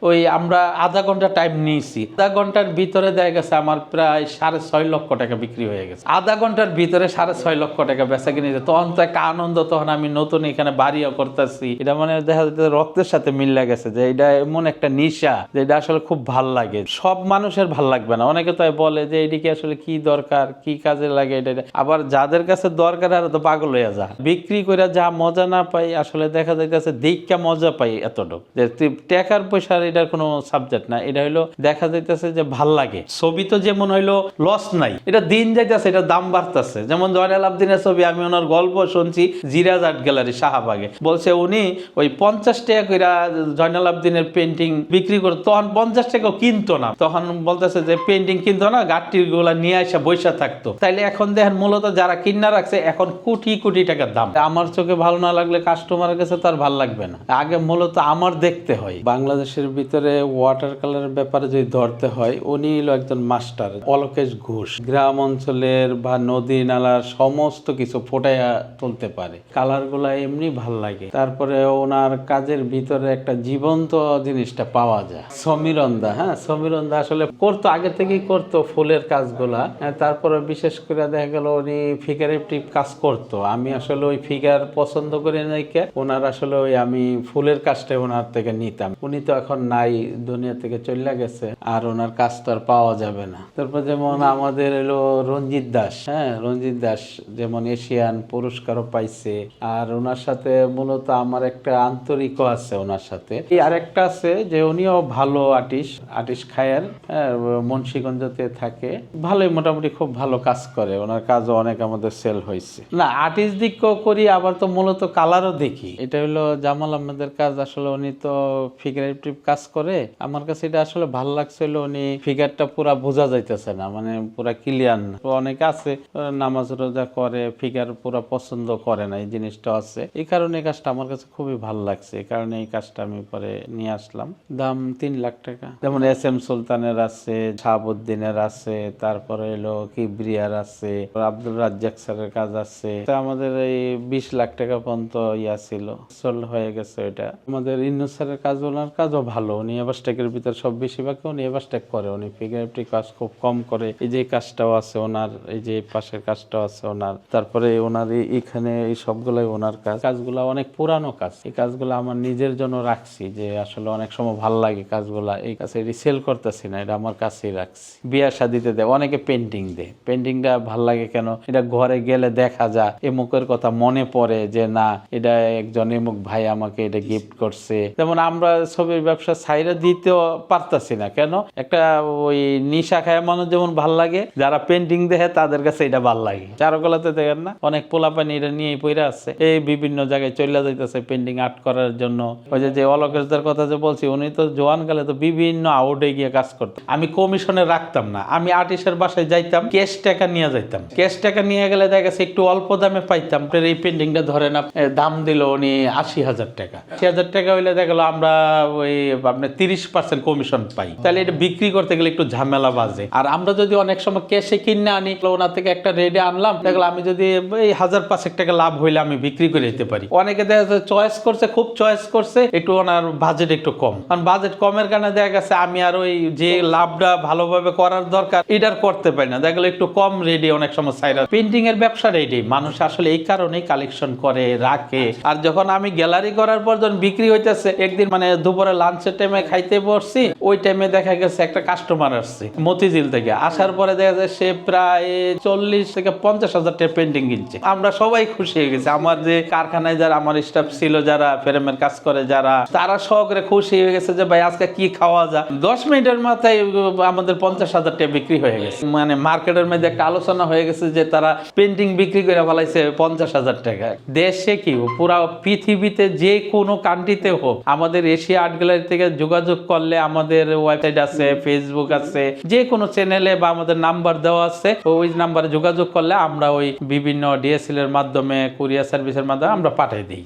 ওই আমরা আধা ঘন্টা টাইম নিয়েছি, আধা ঘন্টার ভিতরে দেখা গেছে আমার প্রায় 6.5 লক্ষ টাকা বিক্রি হয়ে গেছে। আধা ঘন্টার ভিতরে 6.5 লক্ষ টাকা বেচা কিনে, তখন তো একটা আনন্দ, তখন আমি নতুন এখানে বাড়িও করতেছি, এটা মানে দেখা যাচ্ছে রক্তের সাথে মিলে গেছে যে এটা এমন একটা নেশা যে এটা আসলে খুব ভাল লাগে। সব মানুষের ভাল লাগবে না, অনেকে তো বলে যে এদিকে আসলে কি দরকার, কি কাজে লাগে এটা। আবার যাদের কাছে দরকার আর তো পাগল হয়ে যা বিক্রি করে যা মজা না পাই, আসলে দেখা যাইতেছে দেখা মজা পাই এতটুকু, যে টাকার পয়সার এটার কোনো সাবজেক্ট না। এটা হইলো দেখা যাইতেছে যে ভাল লাগে। ছবি তো যেমন হইলো লস নাই, এটা দিন যাইতেছে, এটা দাম বাড়তেছে। যেমন জয়নাল আবদিনের ছবি, আমি ওনার গল্প শুনছি জিরাজ আর্ট গ্যালারি শাহবাগে, বলছে উনি ওই 50 টাকা করে জয়নাল আবদিনের পেন্টিং বিক্রি করতো, তখন 50 টাকাও কিনতো না। তখন বলতেছে যে পেন্টিং কিনতো না, গাঠটির গুলা নিয়ে আসা বৈশা থাকতো। তাইলে এখন দেখেন মূলত যারা কিনা রাখছে এখন কোটি কোটি টাকার দাম। আমার চোখে ভালো না লাগলে কাস্টমারের কাছে তার ভালো লাগবে না। আগে মূলত আমার দেখতে হয়। বাংলাদেশের ভিতরে ওয়াটার কালারের ব্যাপারে যদি ধরতে হয়, উনি হলো একজন মাস্টার, অলোকেশ ঘোষ। গ্রাম অঞ্চলের বা নদী নালার সমস্ত কিছু ফোটাইয়া তুলতে পারে, কালার গুলা এমনি ভাল লাগে। তারপরে ওনার কাজের ভিতরে একটা জীবন্ত জিনিসটা পাওয়া যায়। সমীরন্দা, সমীরন্দা আসলে করতো, আগে থেকেই করতো ফুলের কাজগুলা। তারপরে বিশেষ করে দেখা গেল উনি ফিগারেটিভ কাজ করতো। আমি আসলে ওই ফিগার পছন্দ করি নাই, ওনার আসলে ওই আমি ফুলের কাজটা ওনার থেকে নিতাম। উনি তো এখন নাই, দুনিয়া থেকে চলে গেছে, আর ওনার কাজ তো আর পাওয়া যাবে না। তারপর যেমন আমাদের এলো রঞ্জিত দাস, রঞ্জিত দাস যেমন এশিয়ান পুরস্কারও পাইছে। আর ওনার সাথে মূলত আমার একটা আন্তরিকও আছে ওনার সাথে। এই আরেকটা আছে যে উনিও ভালো আর্টিস্ট খায়ের, মুন্সিগঞ্জতে থাকে, ভালোই মোটামুটি খুব ভালো কাজ করে। ওনার কাজও অনেক আমাদের সেল হয়েছে। না আর্টিস্ট দিকও করি, আবার তো মূলত কালারও দেখি। এটা হলো জামাল আহমেদের কাজ। আসলে উনি তো ফিগারেটিভ কাজ করে, আমার কাছে এটা আসলে ভালো লাগছিল। উনি ফিগারটা পুরা বোঝা যাইতেছে না, মানে পুরা ক্লিয়ার না। অনেকে আছে নামাজ রোজা করে, ফিগার পুরা পছন্দ করে না, এই জিনিসটা আছে। এই কারণে এই কাজটা আমার কাছে খুবই ভালো লাগছে, এই কারণে এই কাজটা আমি পরে নিয়ে আসলাম। দাম 3 লাখ টাকা। যেমন SM সুলতানের আছে, শাহাবুদ্দিনের আছে, তারপরে এলো কিবরিয়ার আছে, আব্দুল রাজ্জাক স্যারের কাজ আছে। আমাদের এই 20 লাখ টাকা পর্যন্ত ছিল, সোল্ড হয়ে গেছে। এটা আমাদের ইন্নু স্যারের কাজ, ওনার কাজও ভালো। উনি এভারস্টেকের ভিতর সব বেশিরভাগ উনি এভারস্টেক করে, উনি ফিগারেটিভ কাজ খুব কম করে। এই যে কাজটাও আছে ওনার, এই যে পাশের কাজটাও আছে ওনার। তারপরে ওনার এখানে এই সবগুলাই ওনার কাজগুলা অনেক পুরানো কাজ। এই কাজগুলো আমার নিজের জন্য রাখছি, যে আসলে অনেক সময় ভালো লাগে কাজগুলা। এই কাছে সেল করতেছি না, এটা আমার কাছেই রাখছি। বিয়া শাদিতে দেয়, অনেকে পেন্টিং দেয়। পেন্টিংটা ভাল লাগে কেন, এটা ঘরে গেলে দেখা যায় এমুকের কথা মনে পড়ে, যে না এটা একজন এমুক ভাই আমাকে এটা গিফট করছে। যেমন আমরা ছবির ব্যবসা ছাইরা দিতেও পারতাছি না, কেন একটা ওই নিশা খায় মানুষ যেমন ভাল লাগে, যারা পেন্টিং দেখে তাদের কাছে এটা ভাল লাগে। চারুকলাতে দেখেন না অনেক পোলাপানি এটা নিয়েই পইরা আছে, এই বিভিন্ন জায়গায় চলে যাইতেছে পেন্টিং আর্ট করার জন্য। ওই যে অলোকেশদের কথা যে বলছি, উনি তো জোয়ান কালে তো বিভিন্ন আউটে গিয়ে কাজ করতেন। আমি কমিশনে রাখতাম না, আমি আর্টিস্টের বাসায় যাইতাম, ক্যাশ টাকা নিয়ে যাইতাম। ক্যাশ টাকা নিয়ে গেলে দেখা গেছে একটু অল্প দামে পাইতাম। এই পেন্টিংটা ধরেন দাম দিল উনি 80,000 টাকা। 80,000 টাকা হইলে দেখা গেল আমরা ওই আপনার 30% কমিশন পাই। তাহলে এটা বিক্রি করতে গেলে একটু ঝামেলা বাজে। আর আমরা যদি অনেক সময় ক্যাশে কিনে আনি, ওনার থেকে একটা রেডে আনলাম, দেখলাম আমি যদি এই 1,005 টাকা লাভ হইলে আমি বিক্রি করে দিতে পারি। অনেকে দেখা যাচ্ছে চয়েস করছে, খুব চয়েস করছে, একটু ওনার বাজেট একটু কম। কারণ বাজেট কমের কারণে দেখা গেছে আমি আর ওই যে লাভটা ভালোভাবে করার দরকার এটার করতে পারি না। দেখা গেল একটু কম রেডি অনেক সময় চাইরা। পেন্টিং এর ব্যবসা রেডি মানুষ আসলে এই কারণেই কালেকশন করে রাখে। আর যখন আমি গ্যালারি করার পর যখন বিক্রি হইতেছে, একদিন মানে দুপুরে লাঞ্চের টাইমে খাইতে বসছি, ওই টাইমে দেখা গেছে একটা কাস্টমার আসছে মতিঝিল থেকে। আসার পরে দেখা যায় সে প্রায় 40 থেকে 50,000 টাকা পেন্টিং কিনছে। আমরা সবাই খুশি হয়ে গেছি। আমার যে কারখানায় যারা আমার স্টাফ ছিল, যারা ফ্রেমের কাজ করে, যারা তারা সহকারে খুশি হয়ে গেছে যে ভাই আজকে কি খাওয়া যায়। 10 মিনিটের মাথায় আমাদের 50,000 টাকা বিক্রি হয়ে গেছে। মানে মার্কেটের মধ্যে একটা আলোচনা হয়ে গেছে যে তারা পেন্টিং বিক্রি করে ফেলাইছে 50,000 টাকা। দেশে কি পুরা পৃথিবীতে যে কোনো কান্ট্রিতে হোক, আমাদের এশিয়া আর্ট গ্যালারি থেকে যোগাযোগ করলে আমাদের ওয়েবসাইট আছে, ফেসবুক আছে, যে কোনো চ্যানেলে বা আমাদের নাম্বার দেওয়া আছে, ওই নাম্বারে যোগাযোগ করলে আমরা ওই বিভিন্ন DHL এর মাধ্যমে, কুরিয়ার সার্ভিসের মাধ্যমে আমরা পাঠিয়ে দিই।